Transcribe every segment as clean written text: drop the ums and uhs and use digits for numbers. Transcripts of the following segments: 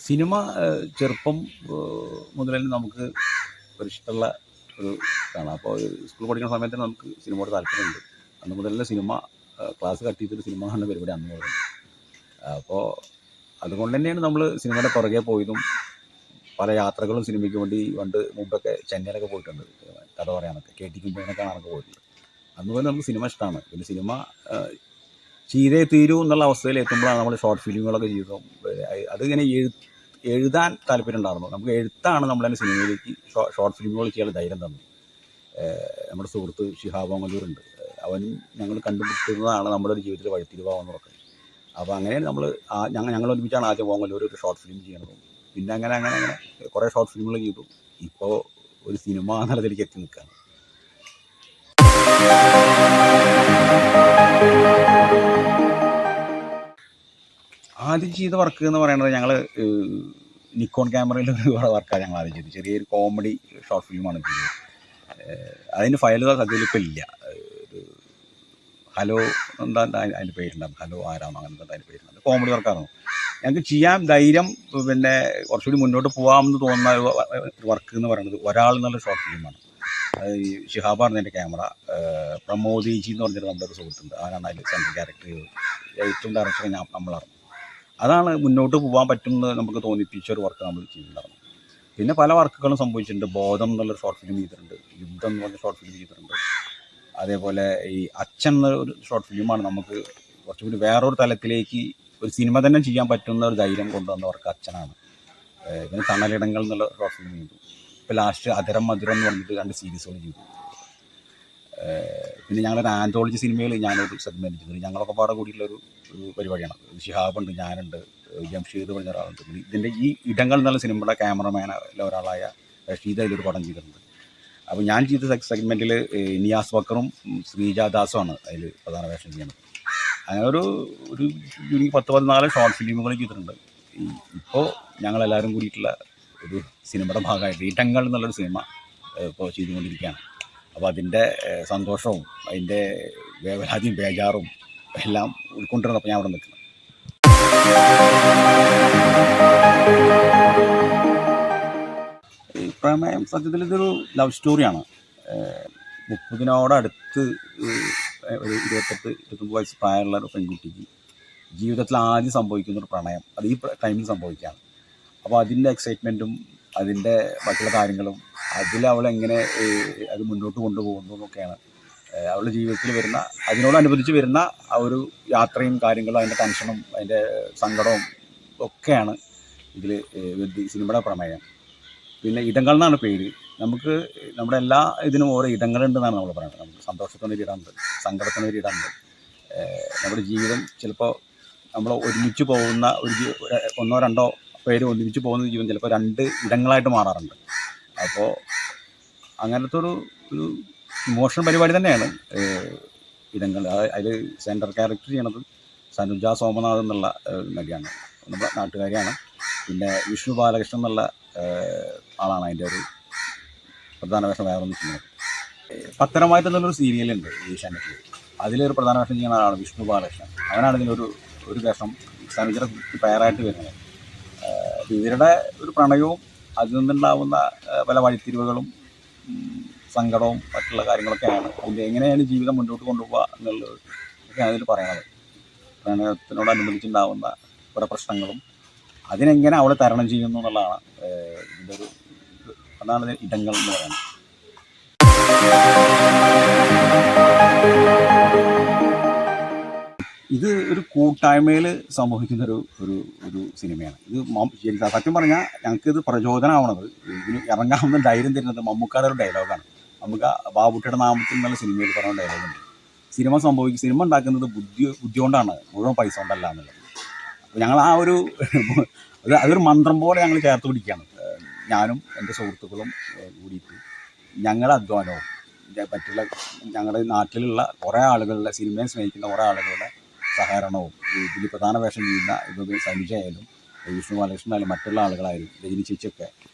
Cinema ചെറുപ്പം മുതൽ തന്നെ നമുക്ക് ഒരു ഇഷ്ടമുള്ള ഒരു ഇതാണ്. അപ്പോൾ സ്കൂൾ പഠിക്കുന്ന സമയത്ത് നമുക്ക് സിനിമയോട് താല്പര്യമുണ്ട്. അന്ന് മുതൽ തന്നെ സിനിമ ക്ലാസ് കട്ട് ചെയ്തിട്ട് സിനിമ കാണുന്ന പരിപാടി അന്ന് മുതലുണ്ട്. അപ്പോൾ അതുകൊണ്ട് തന്നെയാണ് നമ്മൾ സിനിമയുടെ പുറകെ പോയതും. പല യാത്രകളും സിനിമയ്ക്ക് വേണ്ടി മുമ്പൊക്കെ ചെന്നൈയിലൊക്കെ പോയിട്ടുണ്ട്, കഥ പറയാനൊക്കെ, കേട്ടിക്കുമ്പോഴൊക്കെ കാണാനൊക്കെ പോയിട്ടുണ്ട്. അന്ന് മുതൽ നമുക്ക് സിനിമ ഇഷ്ടമാണ്. പിന്നെ സിനിമ ചെയ്തേ തീരൂ എന്നുള്ള അവസ്ഥയിൽ എത്തുമ്പോഴാണ് നമ്മൾ ഷോർട്ട് ഫിലിമുകളൊക്കെ ചെയ്തതും. അതിങ്ങനെ എഴുതാൻ താല്പര്യം ഉണ്ടായിരുന്നു. നമുക്ക് എഴുത്താണ് നമ്മളതിന് സിനിമയിലേക്ക് ഷോർട്ട് ഫിലിമുകൾ ചെയ്യാനുള്ള ധൈര്യം തന്നു. നമ്മുടെ സുഹൃത്ത് ഷിഹാബ് ഓങ്ങല്ലൂരുണ്ട്, അവനും ഞങ്ങൾ കണ്ടുപിടിക്കുന്നതാണ് നമ്മുടെ ഒരു ജീവിതത്തിൽ വഴിത്തിരിവാന്ന് പറയുന്നത്. അപ്പോൾ അങ്ങനെ ഞങ്ങൾ ഒരുമിച്ചാണ് ആദ്യം ഓങ്ങല്ലൂർ ഒരു ഷോർട്ട് ഫിലിം ചെയ്യണതും. പിന്നെ അങ്ങനെ കുറേ ഷോർട്ട് ഫിലിമുകൾ ചെയ്തു. ഇപ്പോൾ ഒരു സിനിമ എന്നുള്ളതിലേക്ക് എത്തി നിൽക്കുകയാണ്. ആദ്യം ചെയ്ത വർക്ക് എന്ന് പറയുന്നത് ഞങ്ങൾ നിക്കോൺ ക്യാമറയിൽ ഒരു വർക്കാണ് ഞങ്ങൾ ആദ്യം ചെയ്തത്. ചെറിയൊരു കോമഡി ഷോർട്ട് ഫിലിമാണ് ചെയ്തത്. അതിന് ഫയൽ സദ്യയിലിപ്പോൾ ഇല്ല. ഒരു ഹലോ എന്താ അതിൻ്റെ പേരുണ്ടാകും, ഹലോ ആരാണോ അങ്ങനത്തെ അതിൻ്റെ പേരുണ്ട്. കോമഡി വർക്കായിരുന്നു. ഞങ്ങൾക്ക് ചെയ്യാൻ ധൈര്യം, പിന്നെ കുറച്ചുകൂടി മുന്നോട്ട് പോകാമെന്ന് തോന്നുന്ന ഒരു വർക്ക് എന്ന് പറയുന്നത് ഒരാൾ എന്നുള്ള ഷോർട്ട് ഫിലിമാണ്. അത് ഷിഹാബാണ് എൻ്റെ ക്യാമറ. പ്രമോദീജി എന്ന് പറഞ്ഞിട്ട് നമ്മുടെ ഒരു സുഹൃത്തുണ്ട്, ആരാണ് അതിൽ സെൻട്രൽ ക്യാരക്ടർ ചെയ്തത്. ഏറ്റവും ഡയറക്ടർ നമ്മളാണ്. അതാണ് മുന്നോട്ട് പോകാൻ പറ്റുമെന്ന് നമുക്ക് തോന്നിപ്പിച്ച ഒരു വർക്ക് നമ്മൾ ചെയ്തിട്ടുണ്ടായിരുന്നു. പിന്നെ പല വർക്കുകളും സംഭവിച്ചിട്ടുണ്ട്. ബോധം എന്നുള്ളൊരു ഷോർട്ട് ഫിലിം ചെയ്തിട്ടുണ്ട്, യുദ്ധം എന്ന് പറഞ്ഞ ഷോർട്ട് ഫിലിം ചെയ്തിട്ടുണ്ട്. അതേപോലെ ഈ അച്ഛൻ എന്നൊരു ഷോർട്ട് ഫിലിമാണ് നമുക്ക് കുറച്ചുകൂടി വേറൊരു തലത്തിലേക്ക് ഒരു സിനിമ തന്നെ ചെയ്യാൻ പറ്റുന്ന ഒരു ധൈര്യം കൊണ്ടുവന്ന വർക്ക് അച്ഛനാണ്. പിന്നെ തണലിടങ്ങൾ എന്നുള്ള ഷോർട്ട് ഫിലിം ചെയ്തു. ഇപ്പോൾ ലാസ്റ്റ് അധരം മധുരം എന്ന് പറഞ്ഞിട്ട് 2 സീരീസുകൾ ചെയ്തു. പിന്നെ ഞങ്ങളൊരു ആന്തോളജി സിനിമയിൽ ഞാനൊരു സെഗ്മെൻറ്റ് ചെയ്തിട്ടുണ്ട്. ഞങ്ങളൊക്കെ പാടെ കൂടിയിട്ടുള്ളൊരു പരിപാടിയാണ്. ഷിഹാബുണ്ട്, ഞാനുണ്ട്, ജംഷീദ് പറഞ്ഞ ഒരാളുണ്ട്. ഇതിൻ്റെ ഈ ഇടങ്ങൾ എന്നുള്ള സിനിമയുടെ ക്യാമറമാനിലെ ഒരാളായ റഷീദ് അതിലൊരു പടം ചെയ്തിട്ടുണ്ട്. അപ്പോൾ ഞാൻ ചെയ്ത സെഗ്മെൻറ്റിൽ നിയാസ് ബക്കറും ശ്രീജാദാസുമാണ് അതിൽ പ്രധാന വേഷം ചെയ്യുന്നത്. അങ്ങനെ ഒരു 10-14 ഷോർട്ട് ഫിലിമുകൾ ചെയ്തിട്ടുണ്ട്. ഇപ്പോൾ ഞങ്ങളെല്ലാവരും കൂടിയിട്ടുള്ള ഒരു സിനിമയുടെ ഭാഗമായിട്ട് ഇടങ്ങൾ എന്നുള്ളൊരു സിനിമ ഇപ്പോൾ ചെയ്തുകൊണ്ടിരിക്കുകയാണ്. അപ്പോൾ അതിൻ്റെ സന്തോഷവും അതിൻ്റെ വേവലാതിയും ബേജാറും എല്ലാം ഉൾക്കൊണ്ടിരുന്നപ്പോൾ ഞാൻ അവിടെ നിൽക്കുന്നത്. ഈ പ്രമേയം സത്യത്തിൽ ഇതൊരു ലവ് സ്റ്റോറിയാണ്. 30-നോടടുത്ത് ഒരു 28-29 വയസ്സ് പ്രായമുള്ള ഒരു പെൺകുട്ടിക്ക് ജീവിതത്തിൽ ആദ്യം സംഭവിക്കുന്നൊരു പ്രണയം, അത് ഈ ടൈമിൽ സംഭവിക്കുകയാണ്. അപ്പോൾ അതിൻ്റെ എക്സൈറ്റ്മെൻറ്റും അതിൻ്റെ മറ്റുള്ള കാര്യങ്ങളും അവളെങ്ങനെ അത് മുന്നോട്ട് കൊണ്ടുപോകുന്നു എന്നൊക്കെയാണ് അവളുടെ ജീവിതത്തിൽ വരുന്ന, അതിനോടനുബന്ധിച്ച് വരുന്ന ആ ഒരു യാത്രയും കാര്യങ്ങളും അതിൻ്റെ ടെൻഷനും അതിൻ്റെ സങ്കടവും ഒക്കെയാണ് ഇതിൽ സിനിമയുടെ പ്രമേയം. പിന്നെ ഇടങ്ങൾ എന്നാണ് പേര്. നമുക്ക് നമ്മുടെ എല്ലാ ഇതിനും ഓരോ ഇടങ്ങളുണ്ടെന്നാണ് നമ്മൾ പറയുന്നത്. നമുക്ക് സന്തോഷത്തിനൊരു ഇടമുണ്ട്, സങ്കടത്തിനൊരു ഇടമുണ്ട്. നമ്മുടെ ജീവിതം ചിലപ്പോൾ നമ്മൾ ഒരുമിച്ച് പോകുന്ന ഒന്നോ രണ്ടോ പേര് ഒന്നിച്ച് പോകുന്ന ജീവൻ ചിലപ്പോൾ 2 ഇടങ്ങളായിട്ട് മാറാറുണ്ട്. അപ്പോൾ അങ്ങനത്തെ ഒരു ഇമോഷണൽ പരിപാടി തന്നെയാണ് ഇടങ്ങൾ. അതിൽ സെൻട്രൽ ക്യാരക്ടർ ചെയ്യണത് സനുജ സോമനാഥ് എന്നുള്ള നടിയാണ്, നമ്മുടെ നാട്ടുകാരിയാണ്. പിന്നെ വിഷ്ണു ബാലകൃഷ്ണൻ എന്നുള്ള ആളാണ് അതിൻ്റെ ഒരു പ്രധാന വേഷം വേറൊന്നും ചെയ്യുന്നത്. പത്തനമായിട്ട് എന്നുള്ളൊരു സീരിയലുണ്ട് ഏഷ്യാനെറ്റിൽ, അതിലൊരു പ്രധാന വേഷം ചെയ്യുന്ന ആളാണ് വിഷ്ണു ബാലകൃഷ്ണൻ. അവനാണ് ഇതിലൊരു വേഷം സനുജയുടെ പേരായിട്ട് വരുന്നത്. ഇവരുടെ ഒരു പ്രണയവും അതിൽ നിന്നുണ്ടാവുന്ന പല വഴിത്തിരിവുകളും സങ്കടവും മറ്റുള്ള കാര്യങ്ങളൊക്കെയാണ് അതിൻ്റെ എങ്ങനെയാണ് ജീവിതം മുന്നോട്ട് കൊണ്ടുപോകുക എന്നുള്ളത് ഒക്കെയാണ് അതിൽ പറയുന്നത്. പ്രണയത്തിനോടനുബന്ധിച്ചുണ്ടാവുന്ന പല പ്രശ്നങ്ങളും അതിനെങ്ങനെ അവൾ തരണം ചെയ്യുന്നു എന്നുള്ളതാണ് ഇതിൻ്റെ അതാണ് ഇടങ്ങൾ എന്ന് പറയുന്നത്. ഇത് ഒരു കൂട്ടായ്മയിൽ സംഭവിക്കുന്ന ഒരു സിനിമയാണ്. ഇത് സത്യം പറഞ്ഞാൽ ഞങ്ങൾക്കിത് പ്രചോദനമാവണത്, ഇതിന് ഇറങ്ങാവുന്ന ധൈര്യം തരുന്നത് മമ്മൂക്കായുടെ ഒരു ഡയലോഗാണ്. നമുക്ക് ബാബുട്ടിയുടെ നാമത്തിൽ എന്നുള്ള സിനിമയിൽ പറഞ്ഞ ഡയലോഗുണ്ട്. സിനിമ ഉണ്ടാക്കുന്നത് ബുദ്ധി കൊണ്ടാണ്, മുഴുവൻ പൈസ കൊണ്ടല്ല എന്നുള്ളത്. അപ്പോൾ ഞങ്ങൾ ആ അതൊരു മന്ത്രം പോലെ ഞങ്ങൾ ചേർത്ത് പിടിക്കുകയാണ്. ഞാനും എൻ്റെ സുഹൃത്തുക്കളും കൂടിയിട്ട് ഞങ്ങളുടെ അധ്വാനവും മറ്റുള്ള ഞങ്ങളുടെ നാട്ടിലുള്ള കുറേ ആളുകളുടെ സിനിമയെ സ്നേഹിക്കുന്ന കുറേ ആളുകളുടെ സഹകരണവും ഇതിൽ പ്രധാന വേഷം ചെയ്യുന്ന ഇപ്പോൾ സനുജ ആയാലും വിഷ്ണു ബാലകൃഷ്ണനായാലും മറ്റുള്ള ആളുകളായാലും രജനി ചേച്ചിയൊക്കെ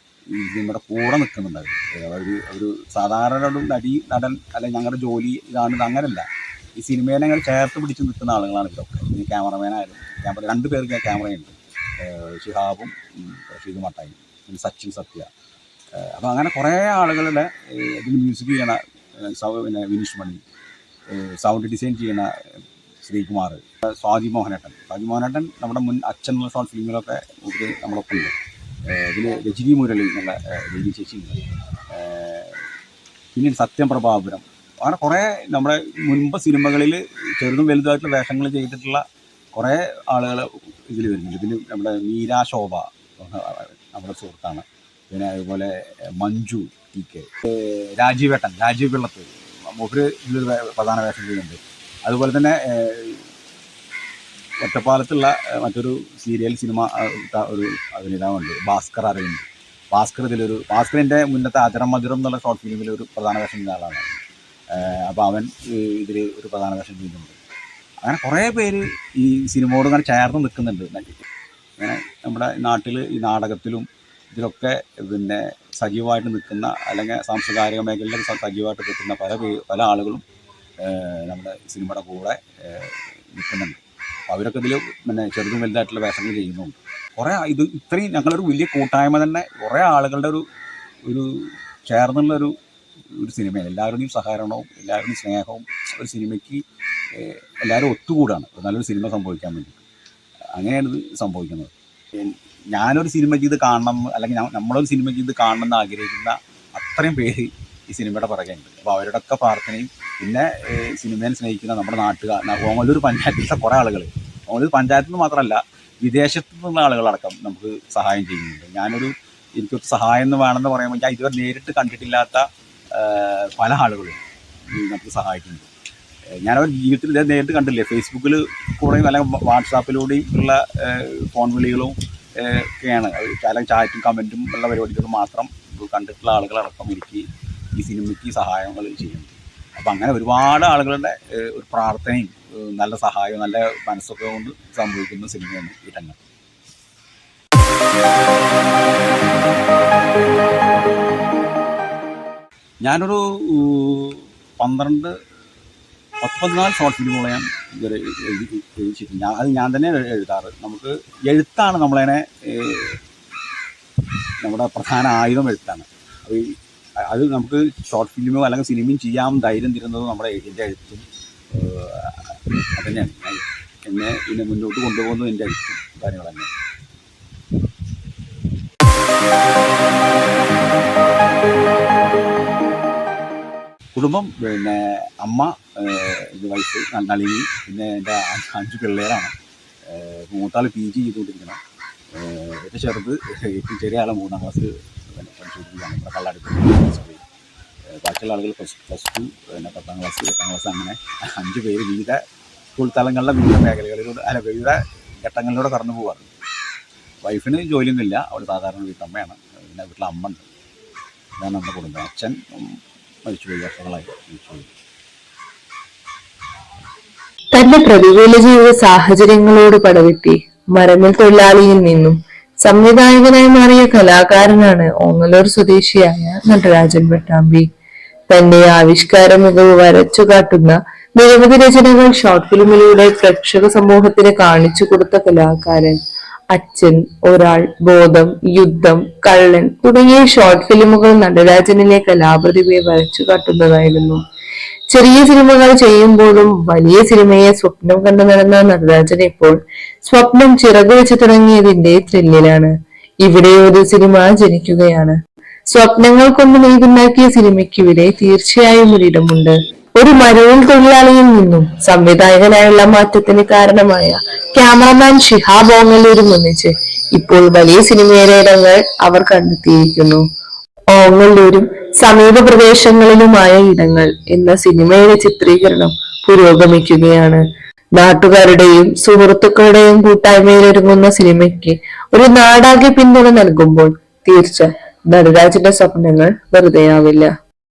ഈ സിനിമയുടെ കൂടെ നിൽക്കുന്നുണ്ടായിരുന്നു. ഒരു സാധാരണ ഒരു നടൻ അല്ലെങ്കിൽ ഞങ്ങളുടെ ജോലി അങ്ങനെയല്ല. ഈ സിനിമേനെ അങ്ങനെ ചേർത്ത് പിടിച്ച് നിൽക്കുന്ന ആളുകളാണ് ഇതൊക്കെ. ഈ ക്യാമറമാനായാലും രണ്ട് പേർക്ക് ക്യാമറയുണ്ട്, ഷിഹാബും റഷീദ് മട്ടായി, പിന്നെ സച്ചിൻ സത്യ. അപ്പോൾ അങ്ങനെ കുറേ ആളുകളുടെ ഇതിന് മ്യൂസിക് ചെയ്യണ പിന്നെ വിനീഷ് മണി, സൗണ്ട് ഡിസൈൻ ചെയ്യണ ശ്രീകുമാർ, സ്വാതി മോഹനേട്ടൻ നമ്മുടെ മുൻ അച്ഛൻ എന്നുള്ള ഷോർട്ട് ഫിലിമിലൊക്കെ നമ്മളൊപ്പം ഉണ്ട്. ഇതിൽ രജനി മുരളി എന്നുള്ള രജനി ചേച്ചിയുണ്ട്, പിന്നെ സത്യം പ്രഭാപുരം. അങ്ങനെ കുറേ നമ്മുടെ മുൻപ് സിനിമകളിൽ ചെറുതും വലുതായിട്ടുള്ള വേഷങ്ങൾ ചെയ്തിട്ടുള്ള കുറേ ആളുകൾ ഇതിൽ വരുന്നുണ്ട്. ഇതിൽ നമ്മുടെ മീര ശോഭ നമ്മുടെ സുഹൃത്താണ്, പിന്നെ അതുപോലെ മഞ്ജു TK, രാജീവ് വെള്ളത്ത് മൂപ്പര് ഇതിലൊരു പ്രധാന വേഷം ചെയ്യുന്നുണ്ട്. അതുപോലെ തന്നെ ഒറ്റപ്പാലത്തുള്ള മറ്റൊരു സീരിയൽ സിനിമ ഒരു അഭിനേതാവുണ്ട്, ഭാസ്കർ അരവിന്ദ്. ഭാസ്കറിൻ്റെ മുന്നത്തെ അതിരം മധുരം എന്നുള്ള ഷോർട്ട് ഫിലിമിൽ ഒരു പ്രധാന വേഷം ചെയ്യുന്ന ആളാണ്. അപ്പോൾ അവൻ ഇതിൽ ഒരു പ്രധാന വേഷം ചെയ്യുന്നുണ്ട്. അങ്ങനെ കുറേ പേര് ഈ സിനിമയോട് ഇങ്ങനെ ചേർന്ന് നിൽക്കുന്നുണ്ട്. അങ്ങനെ നമ്മുടെ നാട്ടിൽ ഈ നാടകത്തിലും ഇതിലൊക്കെ പിന്നെ സജീവമായിട്ട് നിൽക്കുന്ന, അല്ലെങ്കിൽ സാംസ്കാരിക മേഖലയിൽ സജീവമായിട്ട് നിൽക്കുന്ന പല ആളുകളും നമ്മുടെ സിനിമയുടെ കൂടെ നിൽക്കുന്നുണ്ട്. അപ്പോൾ അവരൊക്കെ ഇതിൽ പിന്നെ ചെറുതും വലുതായിട്ടുള്ള വേഷങ്ങൾ ചെയ്യുന്നുണ്ട്. കുറേ ഇത്രയും ഞങ്ങളൊരു വലിയ കൂട്ടായ്മ തന്നെ, കുറേ ആളുകളുടെ ഒരു ചേർന്നുള്ളൊരു സിനിമയാണ്. എല്ലാവരുടെയും സഹകരണവും എല്ലാവരുടെയും സ്നേഹവും ഒരു സിനിമയ്ക്ക് എല്ലാവരും ഒത്തുകൂടാണ് നല്ലൊരു സിനിമ സംഭവിക്കാൻ വേണ്ടി. അങ്ങനെയാണ് ഇത് സംഭവിക്കുന്നത്. ഞാനൊരു സിനിമ ചെയ്ത് കാണണം, അല്ലെങ്കിൽ നമ്മളൊരു സിനിമ ചെയ്ത് കാണണം എന്ന് ആഗ്രഹിക്കുന്ന അത്രയും പേര് ഈ സിനിമയുടെ പുറകെ ഉണ്ട്. അപ്പോൾ അവരുടെയൊക്കെ പ്രാർത്ഥനയും, പിന്നെ സിനിമയെ സ്നേഹിക്കുന്ന നമ്മുടെ നാട്ടുകാർ, ഓങ്ങല്ലൂർ പഞ്ചായത്തിലെ കുറേ ആളുകൾ, ഓങ്ങല്ലൂർ പഞ്ചായത്തിൽ നിന്ന് മാത്രമല്ല വിദേശത്തു നിന്നുള്ള ആളുകളടക്കം നമുക്ക് സഹായം ചെയ്യുന്നുണ്ട്. എനിക്കൊരു സഹായം എന്ന് വേണമെന്ന് പറയുമ്പോൾ ഞാൻ ഇതുവരെ നേരിട്ട് കണ്ടിട്ടില്ലാത്ത പല ആളുകളും നമുക്ക് സഹായിക്കുന്നുണ്ട്. ഞാനവർ ജീവിതത്തിൽ ഇതേ നേരിട്ട് കണ്ടില്ലേ, ഫേസ്ബുക്കിൽ കൂടെയും അല്ലെങ്കിൽ വാട്സാപ്പിലൂടെയും ഉള്ള ഫോൺ വിളികളും ഒക്കെയാണ്, അല്ലെങ്കിൽ ചാറ്റും കമൻറ്റും ഉള്ള പരിപാടികളും മാത്രം കണ്ടിട്ടുള്ള ആളുകളടക്കം എനിക്ക് ഈ സിനിമയ്ക്ക് സഹായങ്ങൾ ചെയ്യുന്നുണ്ട്. അപ്പോൾ അങ്ങനെ ഒരുപാട് ആളുകളുടെ ഒരു പ്രാർത്ഥനയും നല്ല സഹായവും നല്ല മനസ്സൊക്കെ കൊണ്ട് സംഭവിക്കുന്ന സിനിമയാണ് ഈ രംഗം. ഞാനൊരു 14 ഷോർട്ട് ഫിലിമുകളെ ഞാൻ ഇതുവരെ എഴുതിച്ചിട്ടുണ്ട്. അത് ഞാൻ തന്നെ എഴുതാറ്. നമുക്ക് എഴുത്താണ് നമ്മളതിനെ നമ്മുടെ പ്രധാന ആയുധം എഴുത്താണ്. അത് നമുക്ക് ഷോർട്ട് ഫിലിമോ അല്ലെങ്കിൽ സിനിമയും ചെയ്യാൻ ധൈര്യം തരുന്നത് നമ്മുടെ എൻ്റെ എഴുത്തും അതുതന്നെയാണ്. എന്നെ പിന്നെ മുന്നോട്ട് കൊണ്ടുപോകുന്നത് എൻ്റെ എഴുത്തും കാര്യങ്ങൾ തന്നെയാണ്. കുടുംബം പിന്നെ അമ്മ, വൈഫ് നളിനി, പിന്നെ എൻ്റെ 5 പിള്ളേരാണ്. മൂത്താൾ PG ചെയ്തുകൊണ്ടിരിക്കണം, ഏറ്റവും ചെറുത് ഏറ്റവും ചെറിയ ആൾ 3ാം ക്ലാസ് പഠിച്ചുകൊണ്ടിരിക്കുകയാണ് ഇവിടെ കള്ളാടിപ്പുറം. ബാക്കിയുള്ള ആളുകൾ +2, പിന്നെ 10ാം ക്ലാസ്, അങ്ങനെ 5 പേര് വിവിധ സ്കൂൾ തലങ്ങളിലെ വിവിധ മേഖലകളിലൂടെ വിവിധ ഘട്ടങ്ങളിലൂടെ കടന്നു പോകാറ്. വൈഫിന് ജോലിയൊന്നുമില്ല, അവൾ സാധാരണ വീട്ടമ്മയാണ്. പിന്നെ വീട്ടിൽ അമ്മ ഉണ്ട്. ഇതാണ് നമ്മുടെ കുടുംബം. അച്ഛൻ മരിച്ചുപോയി, വർഷങ്ങളായി മരിച്ചുപോയി. തന്റെ പ്രതികൂല ജീവിത സാഹചര്യങ്ങളോട് പടവെട്ടി മരമിൽ തൊഴിലാളിയിൽ നിന്നും സംവിധായകനായി മാറിയ കലാകാരനാണ് ഓങ്ങല്ലൂർ സ്വദേശിയായ നടരാജൻ പട്ടാമ്പി. തന്റെ ആവിഷ്കാര മികവ് വരച്ചു കാട്ടുന്ന നിരവധി രചനകൾ ഷോർട്ട് ഫിലിമിലൂടെ പ്രേക്ഷക സമൂഹത്തിന് കാണിച്ചു കൊടുത്ത കലാകാരൻ. അച്ഛൻ, ഒരാൾ, ബോധം, യുദ്ധം, കള്ളൻ തുടങ്ങിയ ഷോർട്ട് ഫിലിമുകൾ നടരാജനിലെ കലാപ്രതിഭയെ വരച്ചു കാട്ടുന്നതായിരുന്നു. ചെറിയ സിനിമകൾ ചെയ്യുമ്പോഴും വലിയ സിനിമയെ സ്വപ്നം കണ്ടു നടന്ന നടരാജൻ ഇപ്പോൾ സ്വപ്നം ചിറകു വെച്ച് തുടങ്ങിയതിന്റെ ത്രില്ലിലാണ്. ഇവിടെ ഒരു സിനിമ ജനിക്കുകയാണ്. സ്വപ്നങ്ങൾ കൊണ്ട് നെയ്തുണ്ടാക്കിയ സിനിമയ്ക്ക് ഇവിടെ തീർച്ചയായും ഒരിടമുണ്ട്. ഒരു മരവിൽ തൊഴിലാളിയിൽ നിന്നും സംവിധായകനായുള്ള മാറ്റത്തിന് കാരണമായ ക്യാമറമാൻ ഷിഹാബ് ഓങ്ങല്ലൂരും ഒന്നിച്ച് ഇപ്പോൾ വലിയ സിനിമയുടെ ഇടങ്ങൾ അവർ കണ്ടെത്തിയിരിക്കുന്നു. ഓങ്ങല്ലൂരും സമീപ പ്രദേശങ്ങളിലുമായ ഇടങ്ങൾ എന്ന സിനിമയുടെ ചിത്രീകരണം പുരോഗമിക്കുകയാണ്. നാട്ടുകാരുടെയും സുഹൃത്തുക്കളുടെയും കൂട്ടായ്മയിൽ ഒരുങ്ങുന്ന സിനിമയ്ക്ക് ഒരു നാടാകെ പിന്തുണ നൽകുമ്പോൾ തീർച്ച നടരാജന്റെ സ്വപ്നങ്ങൾ വെറുതെയാവില്ല.